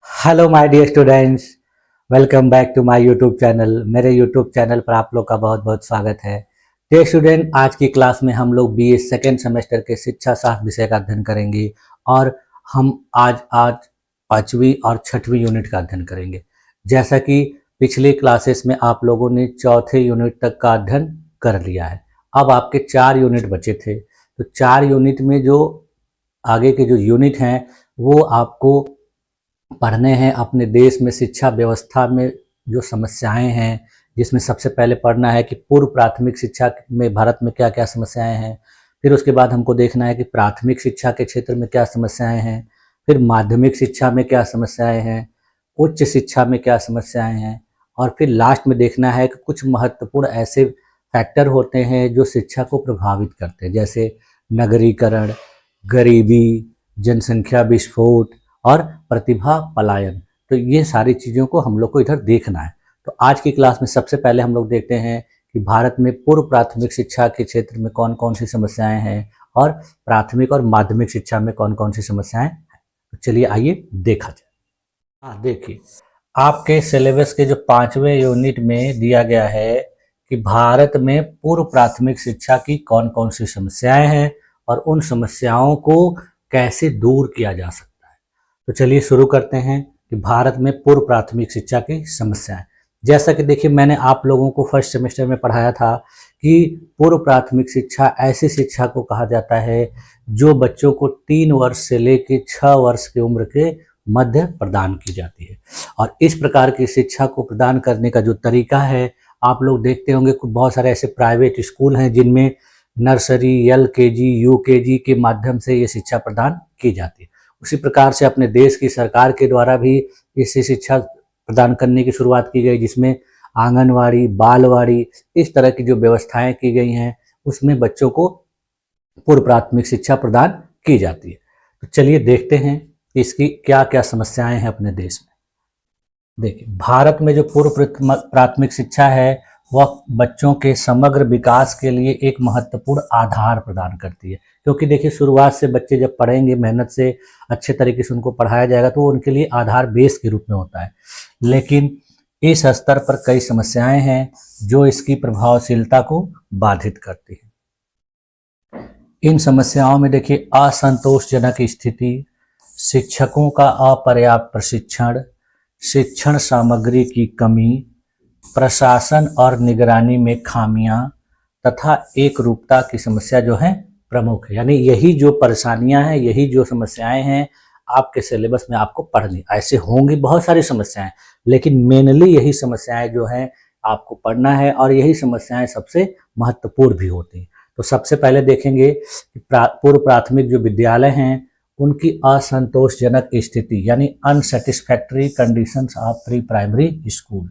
Hello my dear students, welcome back to my YouTube channel. मेरे YouTube channel पर आप लोग का बहुत बहुत स्वागत है। डियर स्टूडेंट, आज की क्लास में हम लोग बीए सेकेंड सेमेस्टर के शिक्षा शास्त्र विषय का अध्ययन करेंगे और हम आज आज पांचवी और छठवीं यूनिट का अध्ययन करेंगे। जैसा कि पिछली क्लासेस में आप लोगों ने चौथे यूनिट तक का अध्ययन कर लिया है। अब आपके 4 यूनिट बचे थे, तो 4 यूनिट में जो आगे के जो यूनिट हैं वो आपको पढ़ने हैं। अपने देश में शिक्षा व्यवस्था में जो समस्याएं हैं, जिसमें सबसे पहले पढ़ना है कि पूर्व प्राथमिक शिक्षा में भारत में क्या क्या समस्याएं हैं। फिर उसके बाद हमको देखना है कि प्राथमिक शिक्षा के क्षेत्र में क्या समस्याएं हैं, फिर माध्यमिक शिक्षा में क्या समस्याएं हैं, उच्च शिक्षा में क्या समस्याएं हैं, और फिर लास्ट में देखना है कि कुछ महत्वपूर्ण ऐसे फैक्टर होते हैं जो शिक्षा को प्रभावित करते हैं, जैसे नगरीकरण, गरीबी, जनसंख्या विस्फोट और प्रतिभा पलायन। तो ये सारी चीज़ों को हम लोग को इधर देखना है। तो आज की क्लास में सबसे पहले हम लोग देखते हैं कि भारत में पूर्व प्राथमिक शिक्षा के क्षेत्र में कौन कौन सी समस्याएं हैं और प्राथमिक और माध्यमिक शिक्षा में कौन कौन सी समस्याएं हैं। तो चलिए आइए देखा जाए। हाँ, देखिए, आपके सिलेबस के जो 5वें यूनिट में दिया गया है कि भारत में पूर्व प्राथमिक शिक्षा की कौन कौन सी समस्याएं हैं और उन समस्याओं को कैसे दूर किया जा सकता है। तो चलिए शुरू करते हैं कि भारत में पूर्व प्राथमिक शिक्षा की समस्याएं। जैसा कि देखिए, मैंने आप लोगों को फर्स्ट सेमेस्टर में पढ़ाया था कि पूर्व प्राथमिक शिक्षा ऐसी शिक्षा को कहा जाता है जो बच्चों को 3 वर्ष से लेकर 6 वर्ष की उम्र के मध्य प्रदान की जाती है। और इस प्रकार की शिक्षा को प्रदान करने का जो तरीका है, आप लोग देखते होंगे कि बहुत सारे ऐसे प्राइवेट स्कूल हैं जिनमें नर्सरी, एलकेजी, यूकेजी के माध्यम से ये शिक्षा प्रदान की जाती है। उसी प्रकार से अपने देश की सरकार के द्वारा भी इससे शिक्षा प्रदान करने की शुरुआत की गई, जिसमें आंगनवाड़ी, बालवाड़ी, इस तरह की जो व्यवस्थाएं की गई हैं उसमें बच्चों को पूर्व प्राथमिक शिक्षा प्रदान की जाती है। तो चलिए देखते हैं कि इसकी क्या क्या समस्याएं हैं अपने देश में। देखिए, भारत में जो पूर्व प्राथमिक शिक्षा है वह बच्चों के समग्र विकास के लिए एक महत्वपूर्ण आधार प्रदान करती है। क्योंकि देखिए, शुरुआत से बच्चे जब पढ़ेंगे, मेहनत से अच्छे तरीके से उनको पढ़ाया जाएगा तो वो उनके लिए आधार बेस के रूप में होता है। लेकिन इस स्तर पर कई समस्याएं हैं जो इसकी प्रभावशीलता को बाधित करती है। इन समस्याओं में देखिए, असंतोषजनक स्थिति, शिक्षकों का अपर्याप्त प्रशिक्षण, शिक्षण सामग्री की कमी, प्रशासन और निगरानी में खामियां तथा एक रूपता की समस्या जो है प्रमुख है। यानी यही जो परेशानियां हैं, यही जो समस्याएं हैं आपके सिलेबस में आपको पढ़नी। ऐसे होंगी बहुत सारी समस्याएं, लेकिन मेनली यही समस्याएं जो हैं आपको पढ़ना है और यही समस्याएं सबसे महत्वपूर्ण भी होती हैं। तो सबसे पहले देखेंगे कि पूर्व प्राथमिक जो विद्यालय हैं उनकी असंतोषजनक स्थिति, यानी unsatisfactory conditions of pre primary school.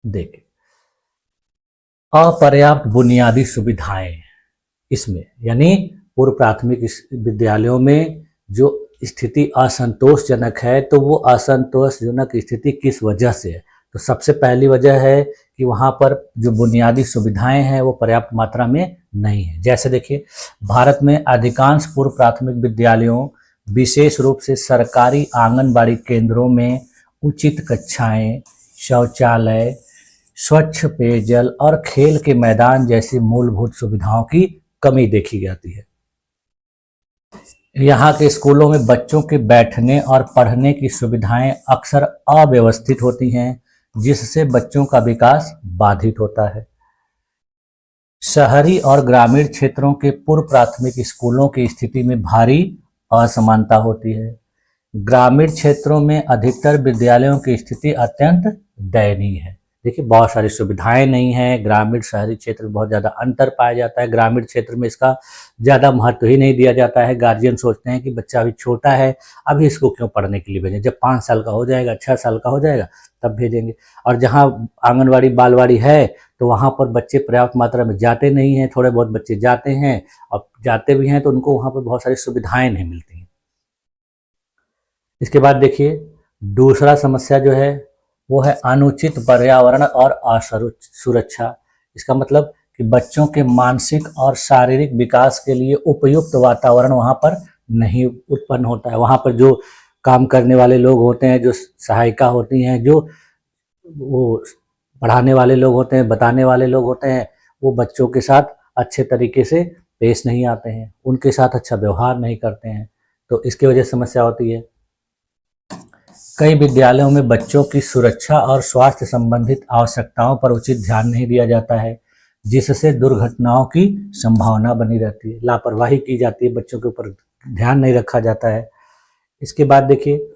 देखिए, अपर्याप्त बुनियादी सुविधाएं इसमें, यानी पूर्व प्राथमिक विद्यालयों में जो स्थिति असंतोषजनक है, तो वो असंतोषजनक स्थिति किस वजह से है। तो सबसे पहली वजह है कि वहाँ पर जो बुनियादी सुविधाएं हैं वो पर्याप्त मात्रा में नहीं है। जैसे देखिए, भारत में अधिकांश पूर्व प्राथमिक विद्यालयों, विशेष रूप से सरकारी आंगनबाड़ी केंद्रों में उचित कक्षाएं, शौचालय, स्वच्छ पेयजल और खेल के मैदान जैसी मूलभूत सुविधाओं की कमी देखी जाती है। यहाँ के स्कूलों में बच्चों के बैठने और पढ़ने की सुविधाएं अक्सर अव्यवस्थित होती हैं, जिससे बच्चों का विकास बाधित होता है। शहरी और ग्रामीण क्षेत्रों के पूर्व प्राथमिक स्कूलों की स्थिति में भारी असमानता होती है। ग्रामीण क्षेत्रों में अधिकतर विद्यालयों की स्थिति अत्यंत दयनीय है। देखिए, बहुत सारी सुविधाएं नहीं हैं, ग्रामीण शहरी क्षेत्र में बहुत ज़्यादा अंतर पाया जाता है। ग्रामीण क्षेत्र में इसका ज़्यादा महत्व ही नहीं दिया जाता है। गार्जियन सोचते हैं कि बच्चा अभी छोटा है, अभी इसको क्यों पढ़ने के लिए भेजें, जब 5 साल का हो जाएगा, 6 साल का हो जाएगा तब भेजेंगे। और जहाँ आंगनवाड़ी, बालवाड़ी है तो वहाँ पर बच्चे पर्याप्त मात्रा में जाते नहीं हैं। थोड़े बहुत बच्चे जाते हैं, और जाते भी हैं तो उनको वहाँ पर बहुत सारी सुविधाएँ नहीं मिलती हैं। इसके बाद देखिए, दूसरा समस्या जो है वो है अनुचित पर्यावरण और असुरक्षा। इसका मतलब कि बच्चों के मानसिक और शारीरिक विकास के लिए उपयुक्त वातावरण वहाँ पर नहीं उत्पन्न होता है। वहाँ पर जो काम करने वाले लोग होते हैं, जो सहायिका होती हैं, जो वो पढ़ाने वाले लोग होते हैं, बताने वाले लोग होते हैं, वो बच्चों के साथ अच्छे तरीके से पेश नहीं आते हैं, उनके साथ अच्छा व्यवहार नहीं करते हैं, तो इसकी वजह से समस्या होती है। कई विद्यालयों में बच्चों की सुरक्षा और स्वास्थ्य संबंधित आवश्यकताओं पर उचित ध्यान नहीं दिया जाता है, जिससे दुर्घटनाओं की संभावना बनी रहती है। लापरवाही की जाती है, बच्चों के ऊपर ध्यान नहीं रखा जाता है। इसके बाद देखिए,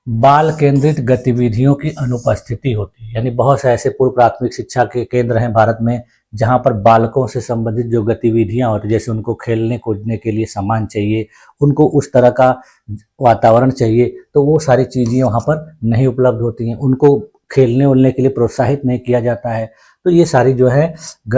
बाल केंद्रित गतिविधियों की अनुपस्थिति होती है, यानी बहुत से ऐसे पूर्व प्राथमिक शिक्षा के केंद्र हैं भारत में जहां पर बालकों से संबंधित जो गतिविधियां होती है, जैसे उनको खेलने कूदने के लिए सामान चाहिए, उनको उस तरह का वातावरण चाहिए, तो वो सारी चीज़ें वहाँ पर नहीं उपलब्ध होती हैं, उनको खेलने उलने के लिए प्रोत्साहित नहीं किया जाता है। तो ये सारी जो है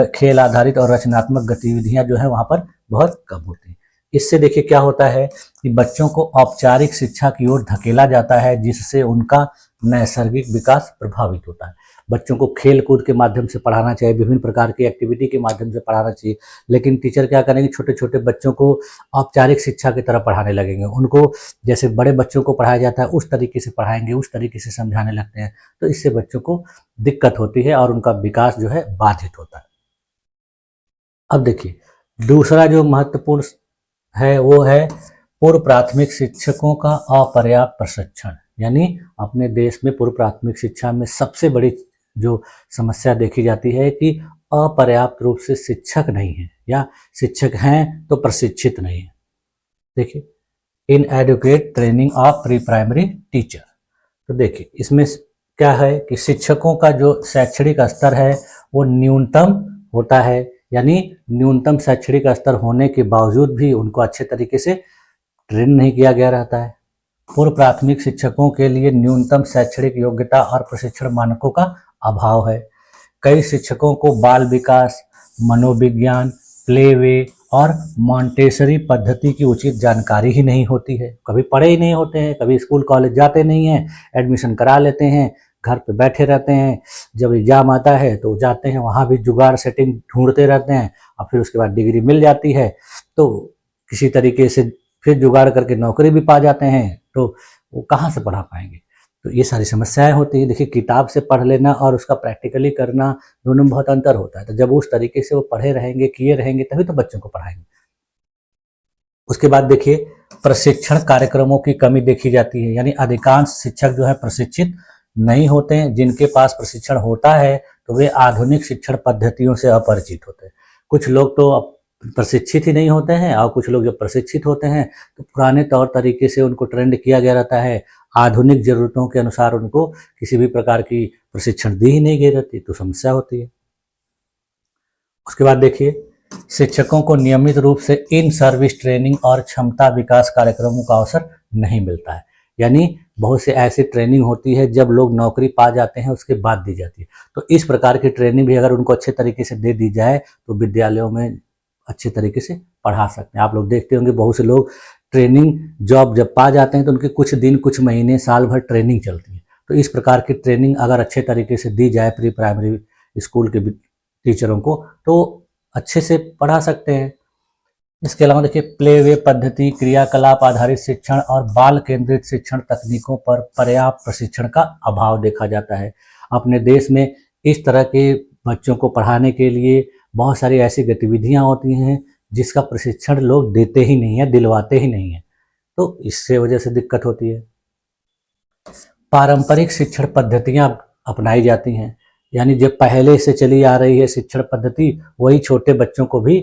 खेल आधारित और रचनात्मक गतिविधियाँ जो है वहाँ पर बहुत कम होती हैं। इससे देखिए क्या होता है कि बच्चों को औपचारिक शिक्षा की ओर धकेला जाता है, जिससे उनका नैसर्गिक विकास प्रभावित होता है। बच्चों को खेल कूद के माध्यम से पढ़ाना चाहिए, विभिन्न प्रकार की एक्टिविटी के माध्यम से पढ़ाना चाहिए, लेकिन टीचर क्या करेंगे, छोटे छोटे बच्चों को औपचारिक शिक्षा की तरह पढ़ाने लगेंगे। उनको जैसे बड़े बच्चों को पढ़ाया जाता है उस तरीके से पढ़ाएंगे, उस तरीके से समझाने लगते हैं, तो इससे बच्चों को दिक्कत होती है और उनका विकास जो है बाधित होता है। अब देखिए, दूसरा जो महत्वपूर्ण है वो है पूर्व प्राथमिक शिक्षकों का अपर्याप्त प्रशिक्षण। यानी अपने देश में पूर्व प्राथमिक शिक्षा में सबसे बड़ी जो समस्या देखी जाती है कि अपर्याप्त रूप से शिक्षक नहीं है, या शिक्षक हैं तो प्रशिक्षित नहीं है। देखिए, inadequate training of pre primary teacher. तो देखिए इसमें क्या है कि शिक्षकों का जो शैक्षणिक स्तर है वो न्यूनतम होता है, यानी न्यूनतम शैक्षणिक स्तर होने के बावजूद भी उनको अच्छे तरीके से ट्रेन नहीं किया गया रहता है। पूर्व प्राथमिक शिक्षकों के लिए न्यूनतम शैक्षणिक योग्यता और प्रशिक्षण मानकों का अभाव है। कई शिक्षकों को बाल विकास, मनोविज्ञान, प्ले वे और मॉन्टेसरी पद्धति की उचित जानकारी ही नहीं होती है। कभी पढ़े ही नहीं होते हैं, कभी स्कूल कॉलेज जाते नहीं हैं, एडमिशन करा लेते हैं, घर पे बैठे रहते हैं, जब एग्जाम आता है तो जाते हैं, वहाँ भी जुगाड़ सेटिंग ढूंढते रहते हैं, और फिर उसके बाद डिग्री मिल जाती है तो किसी तरीके से फिर जुगाड़ करके नौकरी भी पा जाते हैं, तो वो कहाँ से पढ़ा पाएंगे। तो ये सारी समस्याएं होती हैं। देखिए, किताब से पढ़ लेना और उसका प्रैक्टिकली करना, दोनों में बहुत अंतर होता है। तो जब उस तरीके से वो पढ़े रहेंगे, किए रहेंगे, तभी तो बच्चों को पढ़ाएंगे। उसके बाद देखिए, प्रशिक्षण कार्यक्रमों की कमी देखी जाती है, यानी अधिकांश शिक्षक जो है प्रशिक्षित नहीं होते हैं। जिनके पास प्रशिक्षण होता है तो वे आधुनिक शिक्षण पद्धतियों से अपरिचित होते हैं। कुछ लोग तो प्रशिक्षित ही नहीं होते हैं, और कुछ लोग जब प्रशिक्षित होते हैं तो पुराने तौर तरीके से उनको ट्रेंड किया गया रहता है, आधुनिक जरूरतों के अनुसार उनको किसी भी प्रकार की प्रशिक्षण दी ही नहीं गई रहती, तो समस्या होती है। उसके बाद देखिए, शिक्षकों को नियमित रूप से इन सर्विस ट्रेनिंग और क्षमता विकास कार्यक्रमों का अवसर नहीं मिलता है, यानी बहुत से ऐसी ट्रेनिंग होती है जब लोग नौकरी पा जाते हैं उसके बाद दी जाती है। तो इस प्रकार की ट्रेनिंग भी अगर उनको अच्छे तरीके से दे दी जाए तो विद्यालयों में अच्छे तरीके से पढ़ा सकते हैं। आप लोग देखते होंगे बहुत से लोग ट्रेनिंग जॉब जब पा जाते हैं तो उनके कुछ दिन, कुछ महीने, साल भर ट्रेनिंग चलती है। तो इस प्रकार की ट्रेनिंग अगर अच्छे तरीके से दी जाए प्री प्राइमरी स्कूल के टीचरों को, तो अच्छे से पढ़ा सकते हैं। इसके अलावा देखिए, प्ले वे पद्धति, क्रियाकलाप आधारित शिक्षण और बाल केंद्रित शिक्षण तकनीकों पर पर्याप्त प्रशिक्षण का अभाव देखा जाता है। अपने देश में इस तरह के बच्चों को पढ़ाने के लिए बहुत सारी ऐसी गतिविधियां होती हैं जिसका प्रशिक्षण लोग देते ही नहीं है, दिलवाते ही नहीं है, तो इससे वजह से दिक्कत होती है। पारंपरिक शिक्षण पद्धतियां अपनाई जाती हैं, यानी जो पहले से चली आ रही है शिक्षण पद्धति, वही छोटे बच्चों को भी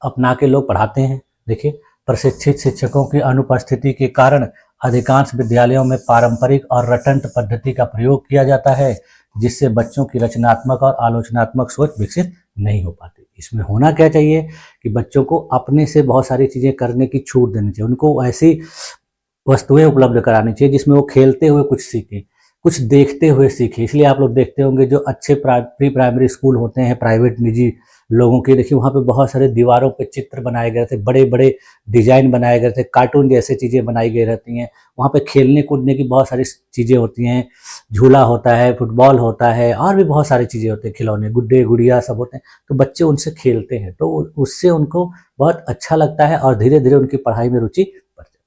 अपना के लोग पढ़ाते हैं। देखिए, प्रशिक्षित शिक्षकों की अनुपस्थिति के कारण अधिकांश विद्यालयों में पारंपरिक और रटंत पद्धति का प्रयोग किया जाता है, जिससे बच्चों की रचनात्मक और आलोचनात्मक सोच विकसित नहीं हो पाती। इसमें होना क्या चाहिए कि बच्चों को अपने से बहुत सारी चीज़ें करने की छूट देनी चाहिए, उनको ऐसी वस्तुएं उपलब्ध करानी चाहिए जिसमें वो खेलते हुए कुछ सीखें, कुछ देखते हुए सीखें। इसलिए आप लोग देखते होंगे जो अच्छे प्री प्राइमरी स्कूल होते हैं प्राइवेट निजी लोगों के, देखिए वहाँ पे बहुत सारे दीवारों पे चित्र बनाए गए थे, बड़े बड़े डिजाइन बनाए गए थे, कार्टून जैसे चीज़ें बनाई गई रहती हैं। वहाँ पे खेलने कूदने की बहुत सारी चीज़ें होती हैं, झूला होता है, फुटबॉल होता है, और भी बहुत सारी चीज़ें होती हैं, खिलौने, गुड्डे गुड़िया सब होते हैं। तो बच्चे उनसे खेलते हैं तो उससे उनको बहुत अच्छा लगता है और धीरे धीरे उनकी पढ़ाई में रुचि बढ़ती है।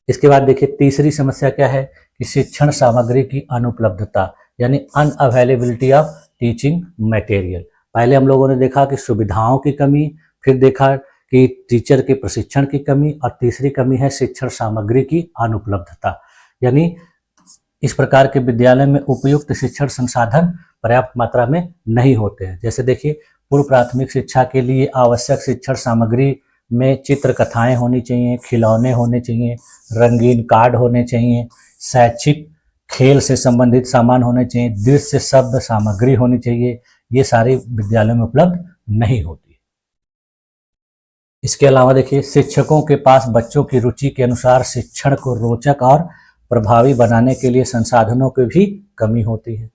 इसके बाद देखिए तीसरी समस्या क्या है कि शिक्षण सामग्री की अनुपलब्धता, यानी अनअवेलेबिलिटी ऑफ टीचिंग मटेरियल। पहले हम लोगों ने देखा कि सुविधाओं की कमी, फिर देखा कि टीचर के प्रशिक्षण की कमी, और तीसरी कमी है शिक्षण सामग्री की अनुपलब्धता। यानी इस प्रकार के विद्यालय में उपयुक्त शिक्षण संसाधन पर्याप्त मात्रा में नहीं होते हैं। जैसे देखिए पूर्व प्राथमिक शिक्षा के लिए आवश्यक शिक्षण सामग्री में चित्र कथाएं होनी चाहिए, खिलौने होने चाहिए, रंगीन कार्ड होने चाहिए, शैक्षिक खेल से संबंधित सामान होने चाहिए, दृश्य शब्द सामग्री होनी चाहिए। ये सारे विद्यालयों में उपलब्ध नहीं होती। इसके अलावा देखिए शिक्षकों के पास बच्चों की रुचि के अनुसार शिक्षण को रोचक और प्रभावी बनाने के लिए संसाधनों की भी कमी होती है।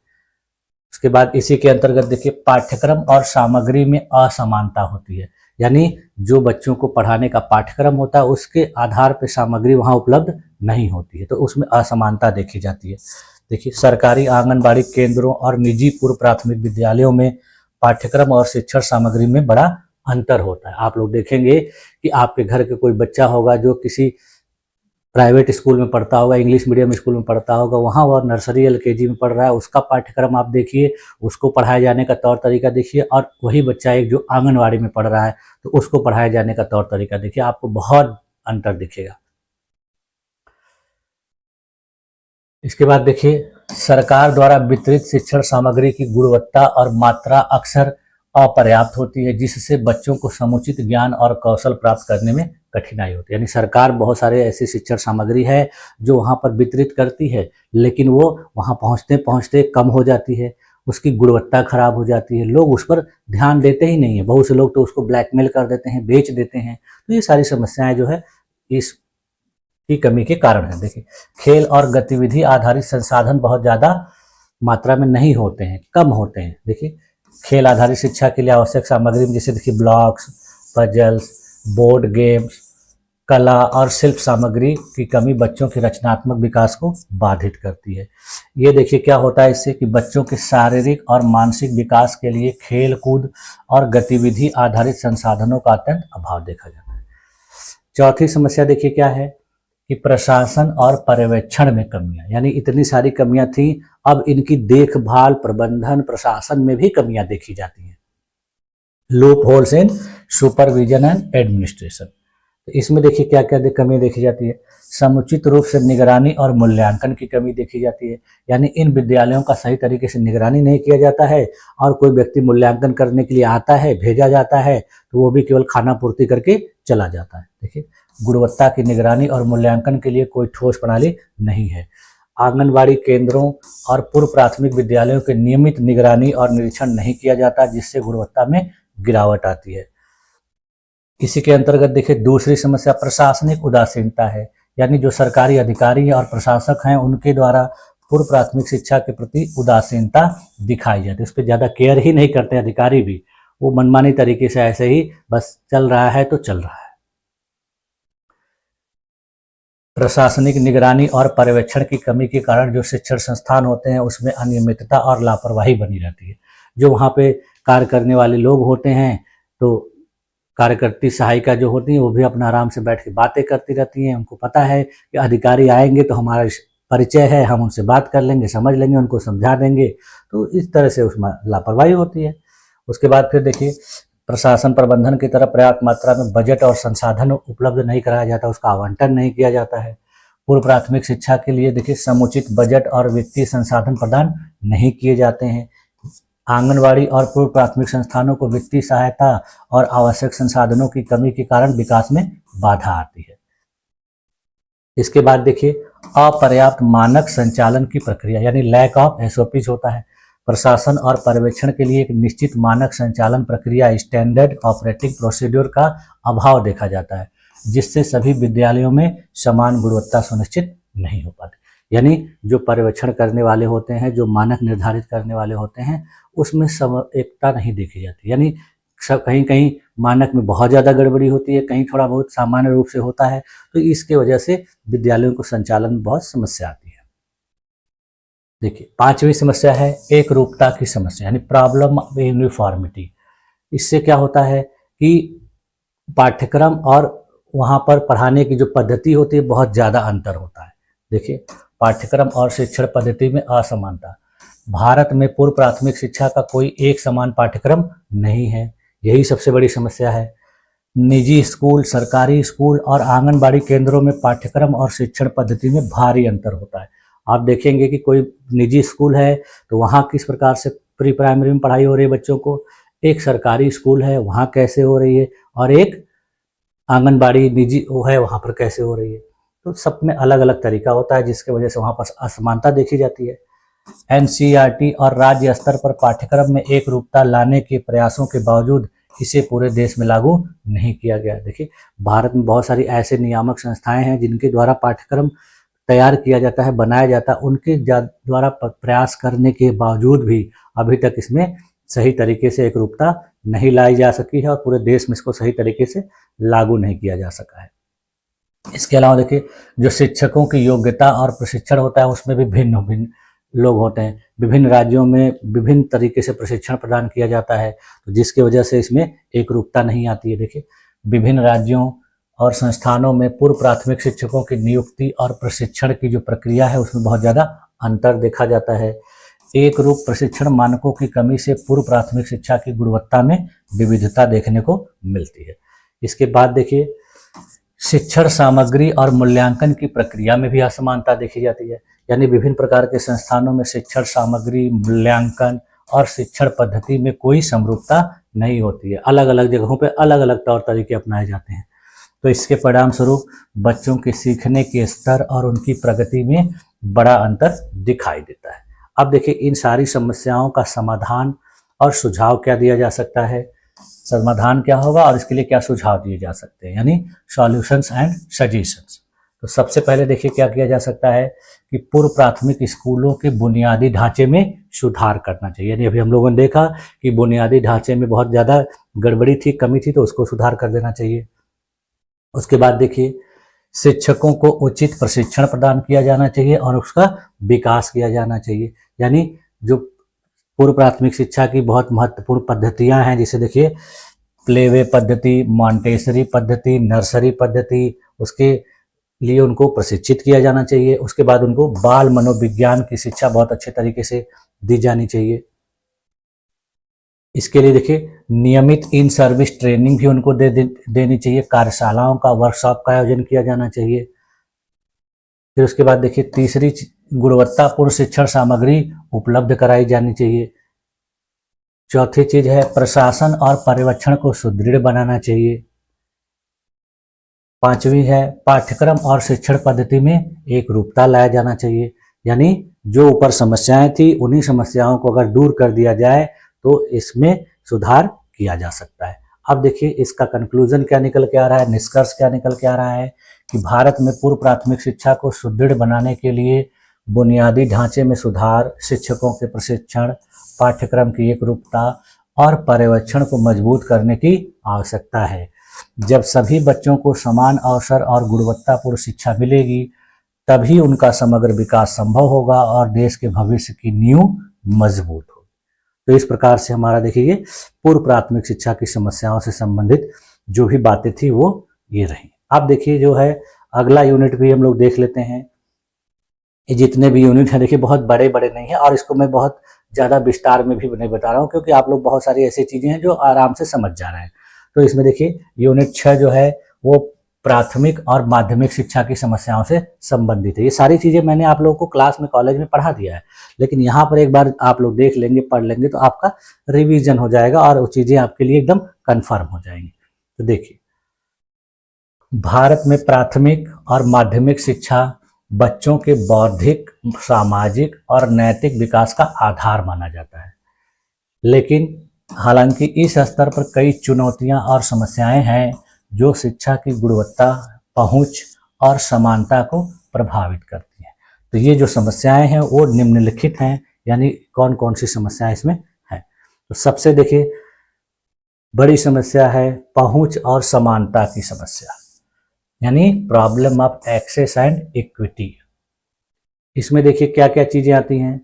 उसके बाद इसी के अंतर्गत देखिए पाठ्यक्रम और सामग्री में असमानता होती है, यानी जो बच्चों को पढ़ाने का पाठ्यक्रम होता है उसके आधार पर सामग्री वहाँ उपलब्ध नहीं होती है, तो उसमें असमानता देखी जाती है। देखिए सरकारी आंगनबाड़ी केंद्रों और निजी पूर्व प्राथमिक विद्यालयों में पाठ्यक्रम और शिक्षण सामग्री में बड़ा अंतर होता है। आप लोग देखेंगे कि आपके घर के कोई बच्चा होगा जो किसी प्राइवेट स्कूल में पढ़ता होगा, इंग्लिश मीडियम स्कूल में पढ़ता होगा, वहाँ वह नर्सरी LKG में पढ़ रहा है, उसका पाठ्यक्रम आप देखिए, उसको पढ़ाए जाने का तौर तरीका देखिए, और वही बच्चा एक जो आंगनवाड़ी में पढ़ रहा है तो उसको पढ़ाए जाने का तौर तरीका देखिए, आपको बहुत अंतर दिखेगा। इसके बाद देखिए सरकार द्वारा वितरित शिक्षण सामग्री की गुणवत्ता और मात्रा अक्सर अपर्याप्त होती है, जिससे बच्चों को समुचित ज्ञान और कौशल प्राप्त करने में कठिनाई होती है। यानी सरकार बहुत सारे ऐसी शिक्षण सामग्री है जो वहाँ पर वितरित करती है, लेकिन वो वहाँ पहुँचते पहुँचते कम हो जाती है, उसकी गुणवत्ता खराब हो जाती है, लोग उस पर ध्यान देते ही नहीं है। बहुत से लोग तो उसको ब्लैकमेल कर देते हैं, बेच देते हैं। तो ये सारी समस्याएं जो है इस की कमी के कारण है। देखिए खेल और गतिविधि आधारित संसाधन बहुत ज़्यादा मात्रा में नहीं होते हैं, कम होते हैं। देखिए खेल आधारित शिक्षा के लिए आवश्यक सामग्री में जैसे देखिए ब्लॉक्स, पजल्स, बोर्ड गेम्स, कला और शिल्प सामग्री की कमी बच्चों के रचनात्मक विकास को बाधित करती है। ये देखिए क्या होता है इससे कि बच्चों के शारीरिक और मानसिक विकास के लिए खेल कूद और गतिविधि आधारित संसाधनों का अत्यंत अभाव देखा जाता है। चौथी समस्या देखिए क्या है कि प्रशासन और पर्यवेक्षण में कमियां, यानी इतनी सारी कमियां थी, अब इनकी देखभाल, प्रबंधन, प्रशासन में भी कमियां देखी जाती हैं। Loop holes in supervision and administration, तो इसमें देखिए क्या क्या कमी देखी जाती है। समुचित रूप से निगरानी और मूल्यांकन की कमी देखी जाती है, यानी इन विद्यालयों का सही तरीके से निगरानी नहीं किया जाता है, और कोई व्यक्ति मूल्यांकन करने के लिए आता है, भेजा जाता है, तो वो भी केवल खाना पूर्ति करके चला जाता है। देखिए गुणवत्ता की निगरानी और मूल्यांकन के लिए कोई ठोस प्रणाली नहीं है। आंगनबाड़ी केंद्रों और पूर्व प्राथमिक विद्यालयों के नियमित निगरानी और निरीक्षण नहीं किया जाता, जिससे गुणवत्ता में गिरावट आती है। इसी के अंतर्गत देखिए दूसरी समस्या प्रशासनिक उदासीनता है, यानी जो सरकारी अधिकारी और प्रशासक हैं उनके द्वारा पूर्व प्राथमिक शिक्षा के प्रति उदासीनता दिखाई जाती है। उस पर ज़्यादा केयर ही नहीं करते अधिकारी भी, वो मनमानी तरीके से ऐसे ही बस चल रहा है तो चल रहा है। प्रशासनिक निगरानी और पर्यवेक्षण की कमी के कारण जो शिक्षण संस्थान होते हैं उसमें अनियमितता और लापरवाही बनी रहती है। जो वहाँ पे कार्य करने वाले लोग होते हैं, तो कार्यकर्ती सहायिका जो होती हैं वो भी अपना आराम से बैठ के बातें करती रहती हैं। उनको पता है कि अधिकारी आएंगे तो हमारा परिचय है, हम उनसे बात कर लेंगे, समझ लेंगे, उनको समझा देंगे, तो इस तरह से उसमें लापरवाही होती है। उसके बाद फिर देखिए प्रशासन प्रबंधन की तरफ पर्याप्त मात्रा में बजट और संसाधन उपलब्ध नहीं कराया जाता, उसका आवंटन नहीं किया जाता है। पूर्व प्राथमिक शिक्षा के लिए देखिए समुचित बजट और वित्तीय संसाधन प्रदान नहीं किए जाते हैं। आंगनवाड़ी और पूर्व प्राथमिक संस्थानों को वित्तीय सहायता और आवश्यक संसाधनों की कमी के कारण विकास में बाधा आती है। इसके बाद देखिए अपर्याप्त मानक संचालन की प्रक्रिया, यानी लैक ऑफ SOPs होता है। प्रशासन और पर्यवेक्षण के लिए एक निश्चित मानक संचालन प्रक्रिया, स्टैंडर्ड ऑपरेटिंग प्रोसीड्योर का अभाव देखा जाता है, जिससे सभी विद्यालयों में समान गुणवत्ता सुनिश्चित नहीं हो पाती। यानी जो पर्यवेक्षण करने वाले होते हैं, जो मानक निर्धारित करने वाले होते हैं, उसमें एकता नहीं देखी जाती। यानी सब कहीं कहीं मानक में बहुत ज़्यादा गड़बड़ी होती है, कहीं थोड़ा बहुत सामान्य रूप से होता है, तो इसके वजह से विद्यालयों को संचालन में बहुत समस्या आती है। देखिए पांचवी समस्या है एक रूपता की समस्या, यानी प्रॉब्लम ऑफ यूनिफॉर्मिटी। इससे क्या होता है कि पाठ्यक्रम और वहाँ पर पढ़ाने की जो पद्धति होती है बहुत ज़्यादा अंतर होता है। देखिए, पाठ्यक्रम और शिक्षण पद्धति में असमानता। भारत में पूर्व प्राथमिक शिक्षा का कोई एक समान पाठ्यक्रम नहीं है, यही सबसे बड़ी समस्या है। निजी स्कूल, सरकारी स्कूल और आंगनबाड़ी केंद्रों में पाठ्यक्रम और शिक्षण पद्धति में भारी अंतर होता है। आप देखेंगे कि कोई निजी स्कूल है तो वहाँ किस प्रकार से प्री प्राइमरी में पढ़ाई हो रही है बच्चों को, एक सरकारी स्कूल है वहाँ कैसे हो रही है, और एक आंगनबाड़ी निजी वो है वहाँ पर कैसे हो रही है। तो सब में अलग अलग तरीका होता है, जिसकी वजह से वहाँ पर असमानता देखी जाती है। एनसीईआरटी और राज्य स्तर पर पाठ्यक्रम में एक रूपता लाने के प्रयासों के बावजूद इसे पूरे देश में लागू नहीं किया गया। देखिए, भारत में बहुत सारी ऐसे नियामक संस्थाएं हैं जिनके द्वारा पाठ्यक्रम तैयार किया जाता है, बनाया जाता है, उनके द्वारा प्रयास करने के बावजूद भी अभी तक इसमें सही तरीके से एक रूपता नहीं लाई जा सकी है और पूरे देश में इसको सही तरीके से लागू नहीं किया जा सका है। इसके अलावा देखिए, जो शिक्षकों की योग्यता और प्रशिक्षण होता है उसमें भी भिन्न भिन्न लोग होते हैं। विभिन्न राज्यों में विभिन्न तरीके से प्रशिक्षण प्रदान किया जाता है, तो जिसकी वजह से इसमें एक रूपता नहीं आती है। देखिए, विभिन्न राज्यों और संस्थानों में पूर्व प्राथमिक शिक्षकों की नियुक्ति और प्रशिक्षण की जो प्रक्रिया है उसमें बहुत ज़्यादा अंतर देखा जाता है। एक रूप प्रशिक्षण मानकों की कमी से पूर्व प्राथमिक शिक्षा की गुणवत्ता में विविधता देखने को मिलती है। इसके बाद देखिए, शिक्षण सामग्री और मूल्यांकन की प्रक्रिया में भी असमानता देखी जाती है। यानी विभिन्न प्रकार के संस्थानों में शिक्षण सामग्री, मूल्यांकन और शिक्षण पद्धति में कोई समरूपता नहीं होती है। अलग अलग जगहों पे अलग अलग तौर तरीके अपनाए जाते हैं। तो इसके परिणाम स्वरूप बच्चों के सीखने के स्तर और उनकी प्रगति में बड़ा अंतर दिखाई देता है। अब देखिए, इन सारी समस्याओं का समाधान और सुझाव क्या दिया जा सकता है, समाधान क्या होगा और इसके लिए क्या सुझाव दिए जा सकते हैं, यानी सॉल्यूशंस एंड सजेशंस। तो सबसे पहले देखिए क्या किया जा सकता है कि पूर्व प्राथमिक स्कूलों के बुनियादी ढांचे में सुधार करना चाहिए। यानी अभी हम लोगों ने देखा कि बुनियादी ढांचे में बहुत ज़्यादा गड़बड़ी थी, कमी थी, तो उसको सुधार कर देना चाहिए। उसके बाद देखिए, शिक्षकों को उचित प्रशिक्षण प्रदान किया जाना चाहिए और उसका विकास किया जाना चाहिए। यानी जो पूर्व प्राथमिक शिक्षा की बहुत महत्वपूर्ण पद्धतियां हैं, जैसे देखिए प्लेवे पद्धति, मॉन्टेसरी पद्धति, नर्सरी पद्धति, उसके लिए उनको प्रशिक्षित किया जाना चाहिए। उसके बाद उनको बाल मनोविज्ञान की शिक्षा बहुत अच्छे तरीके से दी जानी चाहिए। इसके लिए देखिए, नियमित इन सर्विस ट्रेनिंग भी उनको देनी चाहिए। कार्यशालाओं का, वर्कशॉप का आयोजन किया जाना चाहिए। फिर उसके बाद देखिए, तीसरी गुणवत्तापूर्ण शिक्षण सामग्री उपलब्ध कराई जानी चाहिए। चौथी चीज है, प्रशासन और पर्यवेक्षण को सुदृढ़ बनाना चाहिए। पांचवी है, पाठ्यक्रम और शिक्षण पद्धति में एक रूपता लाया जाना चाहिए। यानी जो ऊपर समस्याएं थी उन्हीं समस्याओं को अगर दूर कर दिया जाए तो इसमें सुधार किया जा सकता है। अब देखिए, इसका कंक्लूजन क्या निकल के आ रहा है, निष्कर्ष क्या निकल के आ रहा है कि भारत में पूर्व प्राथमिक शिक्षा को सुदृढ़ बनाने के लिए बुनियादी ढांचे में सुधार, शिक्षकों के प्रशिक्षण, पाठ्यक्रम की एक रूपता और पर्यवेक्षण को मजबूत करने की आवश्यकता है। जब सभी बच्चों को समान अवसर और गुणवत्तापूर्ण शिक्षा मिलेगी तभी उनका समग्र विकास संभव होगा और देश के भविष्य की नींव मजबूत होगी। तो इस प्रकार से हमारा देखिए पूर्व प्राथमिक शिक्षा की समस्याओं से संबंधित जो भी बातें थी वो ये रही। अब देखिए जो है अगला यूनिट भी हम लोग देख लेते हैं। ये जितने भी यूनिट हैं देखिए बहुत बड़े बड़े नहीं है और इसको मैं बहुत ज़्यादा विस्तार में भी नहीं बता रहा हूँ क्योंकि आप लोग बहुत सारी ऐसी चीज़ें हैं जो आराम से समझ जा रहे हैं। तो इसमें देखिए यूनिट 6 जो है वो प्राथमिक और माध्यमिक शिक्षा की समस्याओं से संबंधित है। ये सारी चीज़ें मैंने आप लोगों को क्लास में, कॉलेज में पढ़ा दिया है, लेकिन यहाँ पर एक बार आप लोग देख लेंगे, पढ़ लेंगे तो आपका रिवीजन हो जाएगा और वो चीज़ें आपके लिए एकदम कन्फर्म हो जाएंगी। तो देखिए, भारत में प्राथमिक और माध्यमिक शिक्षा बच्चों के बौद्धिक, सामाजिक और नैतिक विकास का आधार माना जाता है, लेकिन हालांकि इस स्तर पर कई चुनौतियां और समस्याएं हैं जो शिक्षा की गुणवत्ता, पहुंच और समानता को प्रभावित करती हैं। तो ये जो समस्याएं हैं वो निम्नलिखित हैं, यानी कौन कौन सी समस्याएं इसमें हैं। तो सबसे देखिए बड़ी समस्या है पहुंच और समानता की समस्या, यानी problem of access and equity. इसमें देखिए क्या क्या चीजें आती हैं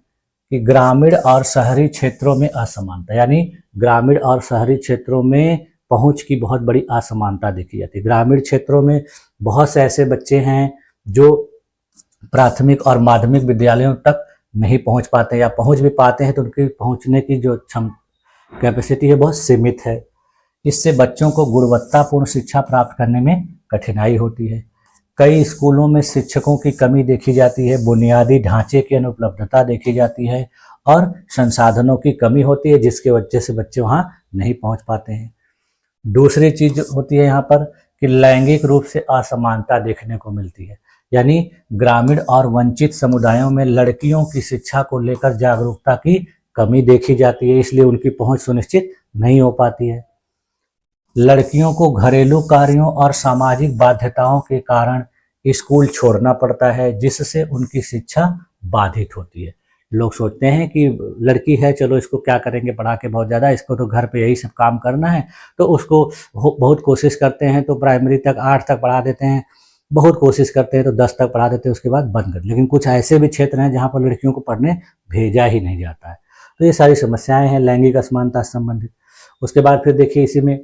कि ग्रामीण और शहरी क्षेत्रों में असमानता, यानी ग्रामीण और शहरी क्षेत्रों में पहुंच की बहुत बड़ी असमानता देखी जाती है। ग्रामीण क्षेत्रों में बहुत से ऐसे बच्चे हैं जो प्राथमिक और माध्यमिक विद्यालयों तक नहीं पहुंच पाते, या पहुंच भी पाते हैं तो उनकी पहुंचने की जो कैपेसिटी है बहुत सीमित है। इससे बच्चों को गुणवत्तापूर्ण शिक्षा प्राप्त करने में कठिनाई होती है। कई स्कूलों में शिक्षकों की कमी देखी जाती है, बुनियादी ढांचे की अनुपलब्धता देखी जाती है और संसाधनों की कमी होती है, जिसके वजह से बच्चे वहां नहीं पहुंच पाते हैं। दूसरी चीज होती है यहाँ पर कि लैंगिक रूप से असमानता देखने को मिलती है, यानी ग्रामीण और वंचित समुदायों में लड़कियों की शिक्षा को लेकर जागरूकता की कमी देखी जाती है, इसलिए उनकी पहुंच सुनिश्चित नहीं हो पाती है। लड़कियों को घरेलू कार्यों और सामाजिक बाध्यताओं के कारण स्कूल छोड़ना पड़ता है, जिससे उनकी शिक्षा बाधित होती है। लोग सोचते हैं कि लड़की है, चलो इसको क्या करेंगे पढ़ा के, बहुत ज़्यादा इसको तो घर पे यही सब काम करना है, तो उसको बहुत कोशिश करते हैं तो प्राइमरी तक 8 तक पढ़ा देते हैं, बहुत कोशिश करते हैं तो 10 तक पढ़ा देते हैं, उसके बाद बंद कर। लेकिन कुछ ऐसे भी क्षेत्र हैं जहाँ पर लड़कियों को पढ़ने भेजा ही नहीं जाता है। तो ये सारी समस्याएं हैं लैंगिक असमानता से संबंधित। उसके बाद फिर देखिए इसी में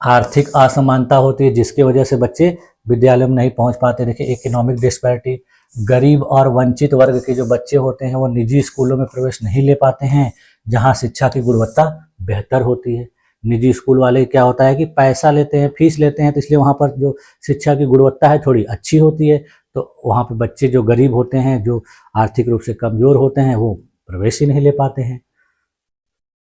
आर्थिक असमानता होती है, जिसकी वजह से बच्चे विद्यालय में नहीं पहुंच पाते। देखिए इकोनॉमिक डिस्पैरिटी, गरीब और वंचित वर्ग के जो बच्चे होते हैं वो निजी स्कूलों में प्रवेश नहीं ले पाते हैं, जहां शिक्षा की गुणवत्ता बेहतर होती है। निजी स्कूल वाले क्या होता है कि पैसा लेते हैं, फीस लेते हैं, तो इसलिए वहां पर जो शिक्षा की गुणवत्ता है थोड़ी अच्छी होती है, तो वहां पर बच्चे जो गरीब होते हैं, जो आर्थिक रूप से कमजोर होते हैं, वो प्रवेश ही नहीं ले पाते हैं।